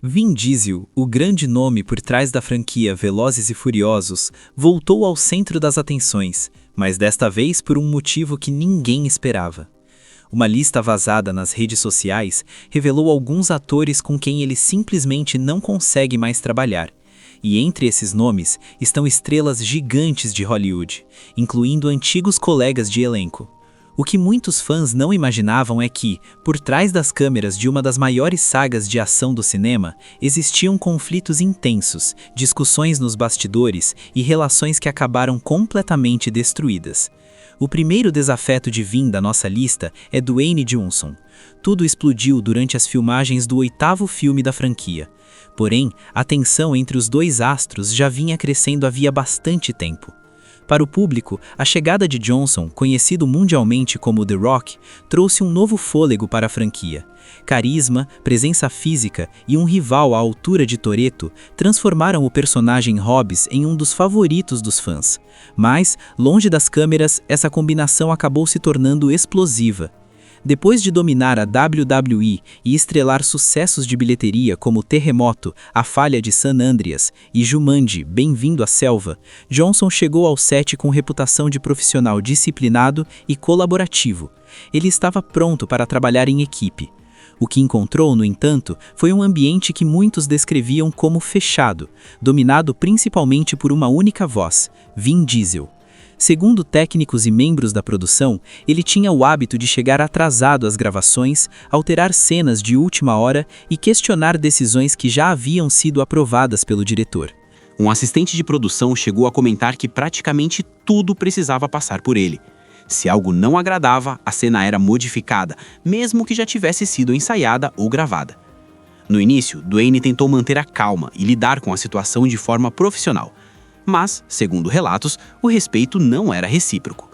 Vin Diesel, o grande nome por trás da franquia Velozes e Furiosos, voltou ao centro das atenções, mas desta vez por um motivo que ninguém esperava. Uma lista vazada nas redes sociais revelou alguns atores com quem ele simplesmente não consegue mais trabalhar. E entre esses nomes estão estrelas gigantes de Hollywood, incluindo antigos colegas de elenco. O que muitos fãs não imaginavam é que, por trás das câmeras de uma das maiores sagas de ação do cinema, existiam conflitos intensos, discussões nos bastidores e relações que acabaram completamente destruídas. O primeiro desafeto de Vin da nossa lista é Dwayne Johnson. Tudo explodiu durante as filmagens do 8º filme da franquia. Porém, a tensão entre os dois astros já vinha crescendo havia bastante tempo. Para o público, a chegada de Johnson, conhecido mundialmente como The Rock, trouxe um novo fôlego para a franquia. Carisma, presença física e um rival à altura de Toretto transformaram o personagem Hobbs em um dos favoritos dos fãs. Mas, longe das câmeras, essa combinação acabou se tornando explosiva. Depois de dominar a WWE e estrelar sucessos de bilheteria como Terremoto, A Falha de San Andreas e Jumanji, Bem-vindo à Selva, Johnson chegou ao set com reputação de profissional disciplinado e colaborativo. Ele estava pronto para trabalhar em equipe. O que encontrou, no entanto, foi um ambiente que muitos descreviam como fechado, dominado principalmente por uma única voz, Vin Diesel. Segundo técnicos e membros da produção, ele tinha o hábito de chegar atrasado às gravações, alterar cenas de última hora e questionar decisões que já haviam sido aprovadas pelo diretor. Um assistente de produção chegou a comentar que praticamente tudo precisava passar por ele. Se algo não agradava, a cena era modificada, mesmo que já tivesse sido ensaiada ou gravada. No início, Dwayne tentou manter a calma e lidar com a situação de forma profissional. Mas, segundo relatos, o respeito não era recíproco.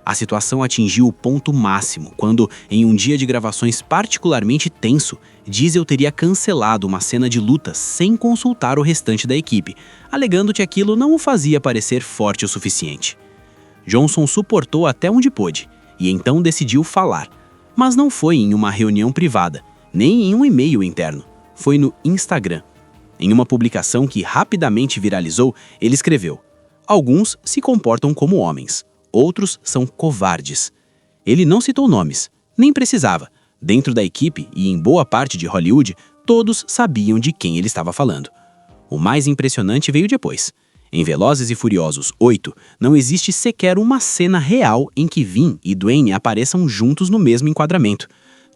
A situação atingiu o ponto máximo quando, em um dia de gravações particularmente tenso, Diesel teria cancelado uma cena de luta sem consultar o restante da equipe, alegando que aquilo não o fazia parecer forte o suficiente. Johnson suportou até onde pôde, e então decidiu falar. Mas não foi em uma reunião privada, nem em um e-mail interno. Foi no Instagram. Em uma publicação que rapidamente viralizou, ele escreveu: "Alguns se comportam como homens, outros são covardes." Ele não citou nomes, nem precisava. Dentro da equipe e em boa parte de Hollywood, todos sabiam de quem ele estava falando. O mais impressionante veio depois. Em Velozes e Furiosos 8, não existe sequer uma cena real em que Vin e Dwayne apareçam juntos no mesmo enquadramento.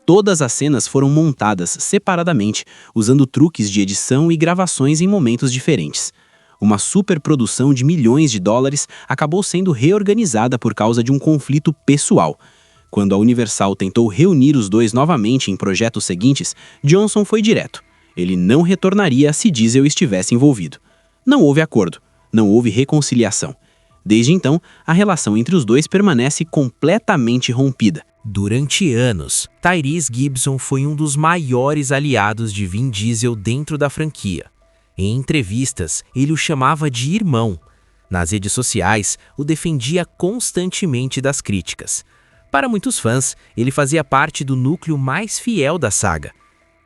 Todas as cenas foram montadas separadamente, usando truques de edição e gravações em momentos diferentes. Uma superprodução de milhões de dólares acabou sendo reorganizada por causa de um conflito pessoal. Quando a Universal tentou reunir os dois novamente em projetos seguintes, Johnson foi direto. Ele não retornaria se Diesel estivesse envolvido. Não houve acordo, não houve reconciliação. Desde então, a relação entre os dois permanece completamente rompida. Durante anos, Tyrese Gibson foi um dos maiores aliados de Vin Diesel dentro da franquia. Em entrevistas, ele o chamava de irmão. Nas redes sociais, o defendia constantemente das críticas. Para muitos fãs, ele fazia parte do núcleo mais fiel da saga.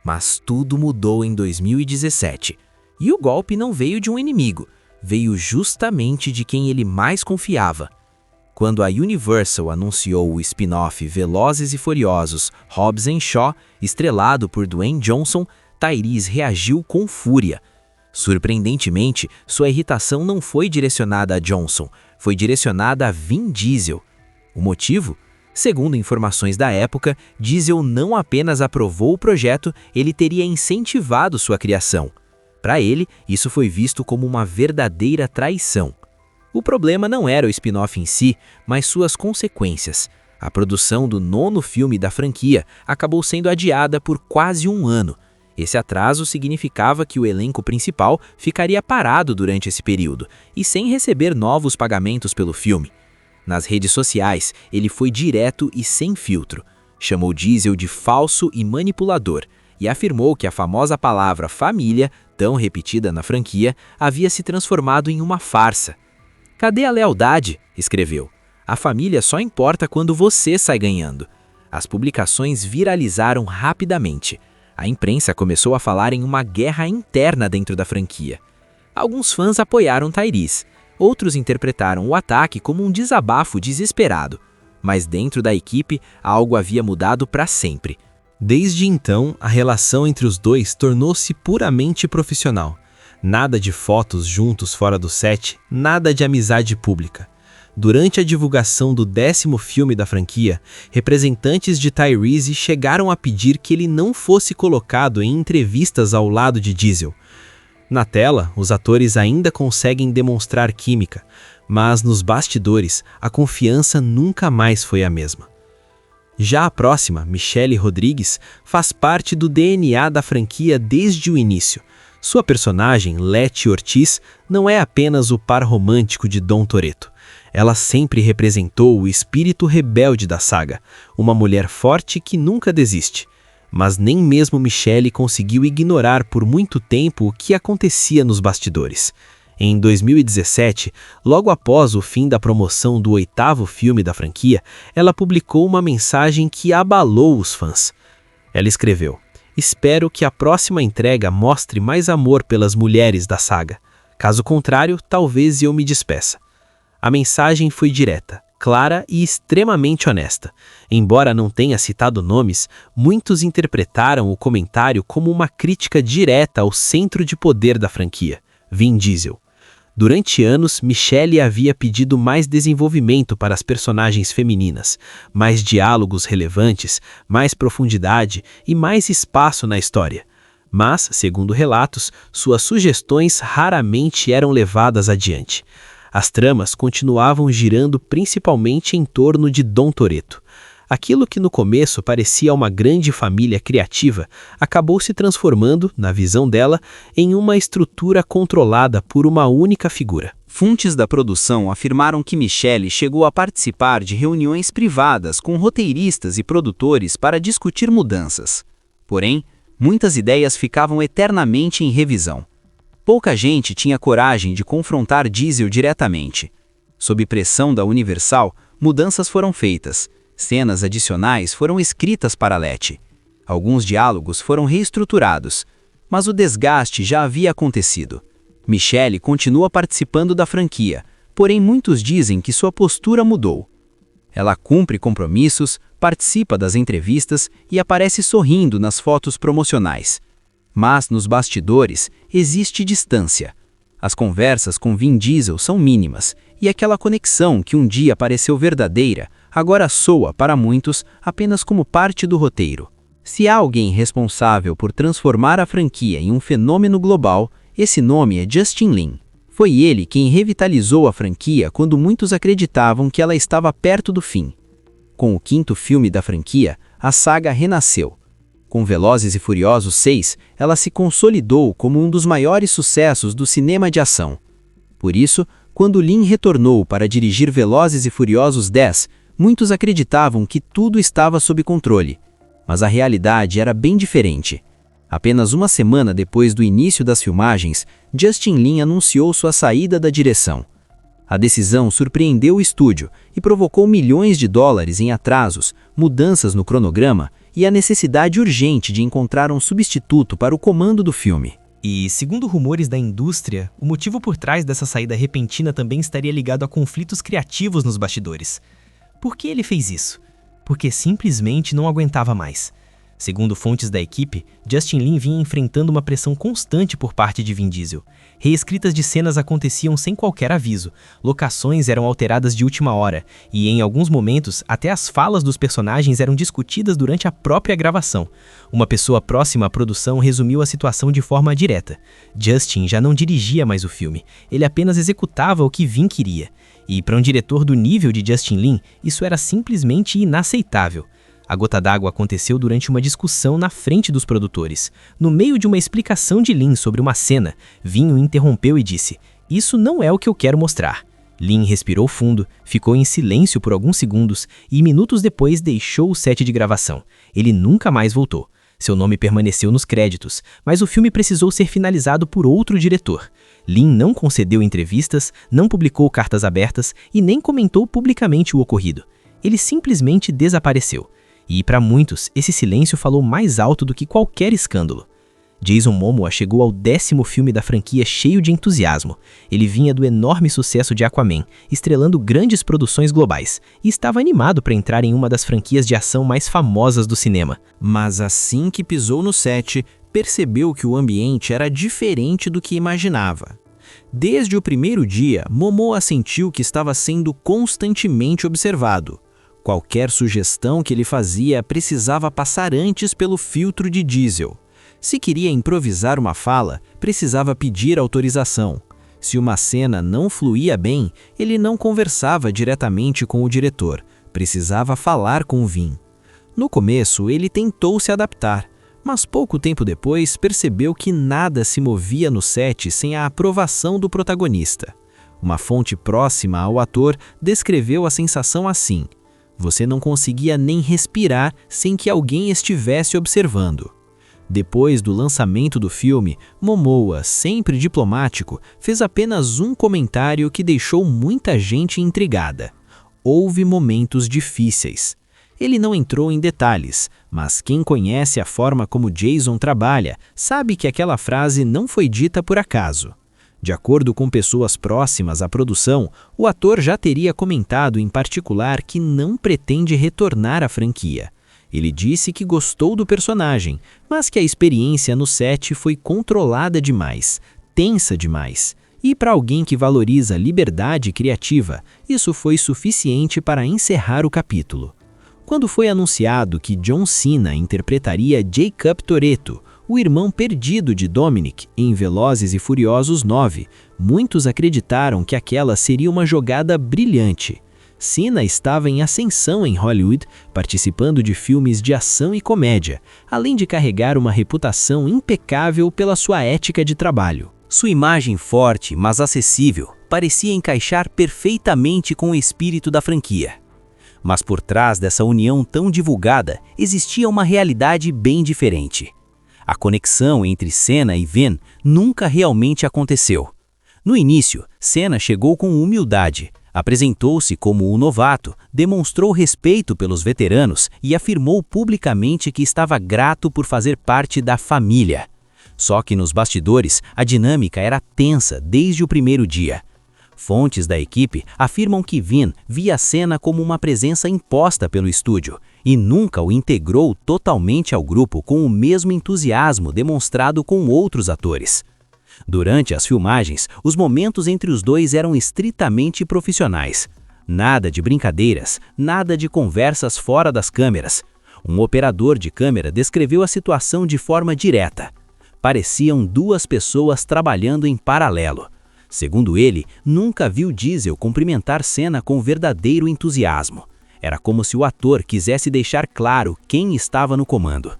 Mas tudo mudou em 2017. E o golpe não veio de um inimigo, veio justamente de quem ele mais confiava. Quando a Universal anunciou o spin-off Velozes e Furiosos Hobbs & Shaw, estrelado por Dwayne Johnson, Tyrese reagiu com fúria. Surpreendentemente, sua irritação não foi direcionada a Johnson, foi direcionada a Vin Diesel. O motivo? Segundo informações da época, Diesel não apenas aprovou o projeto, ele teria incentivado sua criação. Para ele, isso foi visto como uma verdadeira traição. O problema não era o spin-off em si, mas suas consequências. A produção do 9º filme da franquia acabou sendo adiada por quase um ano. Esse atraso significava que o elenco principal ficaria parado durante esse período e sem receber novos pagamentos pelo filme. Nas redes sociais, ele foi direto e sem filtro. Chamou Diesel de falso e manipulador e afirmou que a famosa palavra família, tão repetida na franquia, havia se transformado em uma farsa. "Cadê a lealdade?", escreveu. "A família só importa quando você sai ganhando." As publicações viralizaram rapidamente. A imprensa começou a falar em uma guerra interna dentro da franquia. Alguns fãs apoiaram Tyrese, outros interpretaram o ataque como um desabafo desesperado. Mas dentro da equipe, algo havia mudado para sempre. Desde então, a relação entre os dois tornou-se puramente profissional. Nada de fotos juntos fora do set, nada de amizade pública. Durante a divulgação do 10º filme da franquia, representantes de Tyrese chegaram a pedir que ele não fosse colocado em entrevistas ao lado de Diesel. Na tela, os atores ainda conseguem demonstrar química, mas nos bastidores, a confiança nunca mais foi a mesma. Já a próxima, Michelle Rodrigues, faz parte do DNA da franquia desde o início. Sua personagem, Letty Ortiz, não é apenas o par romântico de Dom Toretto. Ela sempre representou o espírito rebelde da saga, uma mulher forte que nunca desiste. Mas nem mesmo Michelle conseguiu ignorar por muito tempo o que acontecia nos bastidores. Em 2017, logo após o fim da promoção do 8º filme da franquia, ela publicou uma mensagem que abalou os fãs. Ela escreveu: "Espero que a próxima entrega mostre mais amor pelas mulheres da saga. Caso contrário, talvez eu me despeça." A mensagem foi direta, clara e extremamente honesta. Embora não tenha citado nomes, muitos interpretaram o comentário como uma crítica direta ao centro de poder da franquia, Vin Diesel. Durante anos, Michelle havia pedido mais desenvolvimento para as personagens femininas, mais diálogos relevantes, mais profundidade e mais espaço na história. Mas, segundo relatos, suas sugestões raramente eram levadas adiante. As tramas continuavam girando principalmente em torno de Dom Toretto. Aquilo que no começo parecia uma grande família criativa acabou se transformando, na visão dela, em uma estrutura controlada por uma única figura. Fontes da produção afirmaram que Michelle chegou a participar de reuniões privadas com roteiristas e produtores para discutir mudanças. Porém, muitas ideias ficavam eternamente em revisão. Pouca gente tinha coragem de confrontar Diesel diretamente. Sob pressão da Universal, mudanças foram feitas. Cenas adicionais foram escritas para Letty. Alguns diálogos foram reestruturados, mas o desgaste já havia acontecido. Michelle continua participando da franquia, porém muitos dizem que sua postura mudou. Ela cumpre compromissos, participa das entrevistas e aparece sorrindo nas fotos promocionais. Mas nos bastidores existe distância. As conversas com Vin Diesel são mínimas, e aquela conexão que um dia pareceu verdadeira, agora soa para muitos apenas como parte do roteiro. Se há alguém responsável por transformar a franquia em um fenômeno global, esse nome é Justin Lin. Foi ele quem revitalizou a franquia quando muitos acreditavam que ela estava perto do fim. Com o 5º filme da franquia, a saga renasceu. Com Velozes e Furiosos 6, ela se consolidou como um dos maiores sucessos do cinema de ação. Por isso, quando Lin retornou para dirigir Velozes e Furiosos 10, muitos acreditavam que tudo estava sob controle. Mas a realidade era bem diferente. Apenas uma semana depois do início das filmagens, Justin Lin anunciou sua saída da direção. A decisão surpreendeu o estúdio e provocou milhões de dólares em atrasos, mudanças no cronograma e a necessidade urgente de encontrar um substituto para o comando do filme. E, segundo rumores da indústria, o motivo por trás dessa saída repentina também estaria ligado a conflitos criativos nos bastidores. Por que ele fez isso? Porque simplesmente não aguentava mais. Segundo fontes da equipe, Justin Lin vinha enfrentando uma pressão constante por parte de Vin Diesel. Reescritas de cenas aconteciam sem qualquer aviso, locações eram alteradas de última hora, e em alguns momentos até as falas dos personagens eram discutidas durante a própria gravação. Uma pessoa próxima à produção resumiu a situação de forma direta. Justin já não dirigia mais o filme, ele apenas executava o que Vin queria. E para um diretor do nível de Justin Lin, isso era simplesmente inaceitável. A gota d'água aconteceu durante uma discussão na frente dos produtores. No meio de uma explicação de Lin sobre uma cena, Vin o interrompeu e disse: "Isso não é o que eu quero mostrar." Lin respirou fundo, ficou em silêncio por alguns segundos e minutos depois deixou o set de gravação. Ele nunca mais voltou. Seu nome permaneceu nos créditos, mas o filme precisou ser finalizado por outro diretor. Lin não concedeu entrevistas, não publicou cartas abertas e nem comentou publicamente o ocorrido. Ele simplesmente desapareceu. E para muitos, esse silêncio falou mais alto do que qualquer escândalo. Jason Momoa chegou ao 10º filme da franquia cheio de entusiasmo. Ele vinha do enorme sucesso de Aquaman, estrelando grandes produções globais, e estava animado para entrar em uma das franquias de ação mais famosas do cinema. Mas assim que pisou no set, percebeu que o ambiente era diferente do que imaginava. Desde o primeiro dia, Momoa sentiu que estava sendo constantemente observado. Qualquer sugestão que ele fazia precisava passar antes pelo filtro de diesel. Se queria improvisar uma fala, precisava pedir autorização. Se uma cena não fluía bem, ele não conversava diretamente com o diretor, precisava falar com o Vin. No começo, ele tentou se adaptar, mas pouco tempo depois percebeu que nada se movia no set sem a aprovação do protagonista. Uma fonte próxima ao ator descreveu a sensação assim: você não conseguia nem respirar sem que alguém estivesse observando. Depois do lançamento do filme, Momoa, sempre diplomático, fez apenas um comentário que deixou muita gente intrigada. Houve momentos difíceis. Ele não entrou em detalhes, mas quem conhece a forma como Jason trabalha sabe que aquela frase não foi dita por acaso. De acordo com pessoas próximas à produção, o ator já teria comentado em particular que não pretende retornar à franquia. Ele disse que gostou do personagem, mas que a experiência no set foi controlada demais, tensa demais. E para alguém que valoriza liberdade criativa, isso foi suficiente para encerrar o capítulo. Quando foi anunciado que John Cena interpretaria Jacob Toretto, o irmão perdido de Dominic, em Velozes e Furiosos 9, muitos acreditaram que aquela seria uma jogada brilhante. Cena estava em ascensão em Hollywood, participando de filmes de ação e comédia, além de carregar uma reputação impecável pela sua ética de trabalho. Sua imagem forte, mas acessível, parecia encaixar perfeitamente com o espírito da franquia. Mas por trás dessa união tão divulgada, existia uma realidade bem diferente. A conexão entre Cena e Vin nunca realmente aconteceu. No início, Cena chegou com humildade, apresentou-se como um novato, demonstrou respeito pelos veteranos e afirmou publicamente que estava grato por fazer parte da família. Só que nos bastidores, a dinâmica era tensa desde o primeiro dia. Fontes da equipe afirmam que Vin via Cena como uma presença imposta pelo estúdio e nunca o integrou totalmente ao grupo com o mesmo entusiasmo demonstrado com outros atores. Durante as filmagens, os momentos entre os dois eram estritamente profissionais. Nada de brincadeiras, nada de conversas fora das câmeras. Um operador de câmera descreveu a situação de forma direta. Pareciam duas pessoas trabalhando em paralelo. Segundo ele, nunca viu Diesel cumprimentar Cena com verdadeiro entusiasmo. Era como se o ator quisesse deixar claro quem estava no comando.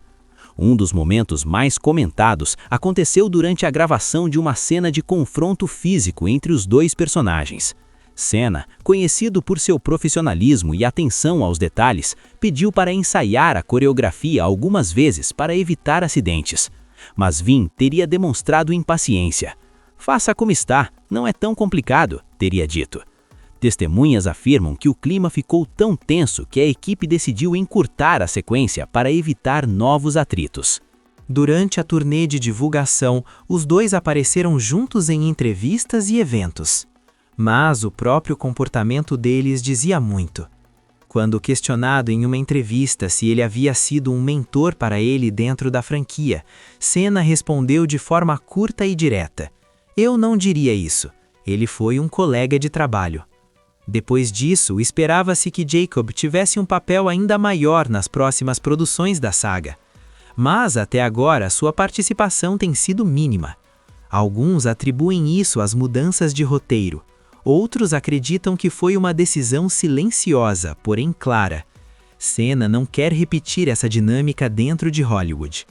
Um dos momentos mais comentados aconteceu durante a gravação de uma cena de confronto físico entre os dois personagens. Cena, conhecido por seu profissionalismo e atenção aos detalhes, pediu para ensaiar a coreografia algumas vezes para evitar acidentes. Mas Vin teria demonstrado impaciência. "Faça como está, não é tão complicado", teria dito. Testemunhas afirmam que o clima ficou tão tenso que a equipe decidiu encurtar a sequência para evitar novos atritos. Durante a turnê de divulgação, os dois apareceram juntos em entrevistas e eventos. Mas o próprio comportamento deles dizia muito. Quando questionado em uma entrevista se ele havia sido um mentor para ele dentro da franquia, Cena respondeu de forma curta e direta: "Eu não diria isso. Ele foi um colega de trabalho." Depois disso, esperava-se que Jacob tivesse um papel ainda maior nas próximas produções da saga. Mas, até agora, sua participação tem sido mínima. Alguns atribuem isso às mudanças de roteiro. Outros acreditam que foi uma decisão silenciosa, porém clara. Cena não quer repetir essa dinâmica dentro de Hollywood.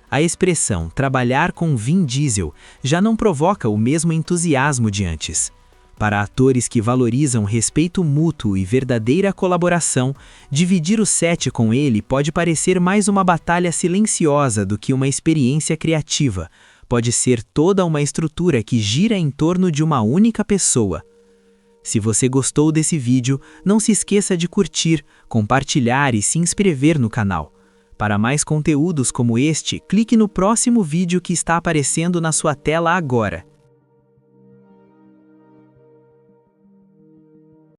A expressão "trabalhar com Vin Diesel" já não provoca o mesmo entusiasmo de antes. Para atores que valorizam respeito mútuo e verdadeira colaboração, dividir o set com ele pode parecer mais uma batalha silenciosa do que uma experiência criativa. Pode ser toda uma estrutura que gira em torno de uma única pessoa. Se você gostou desse vídeo, não se esqueça de curtir, compartilhar e se inscrever no canal. Para mais conteúdos como este, clique no próximo vídeo que está aparecendo na sua tela agora.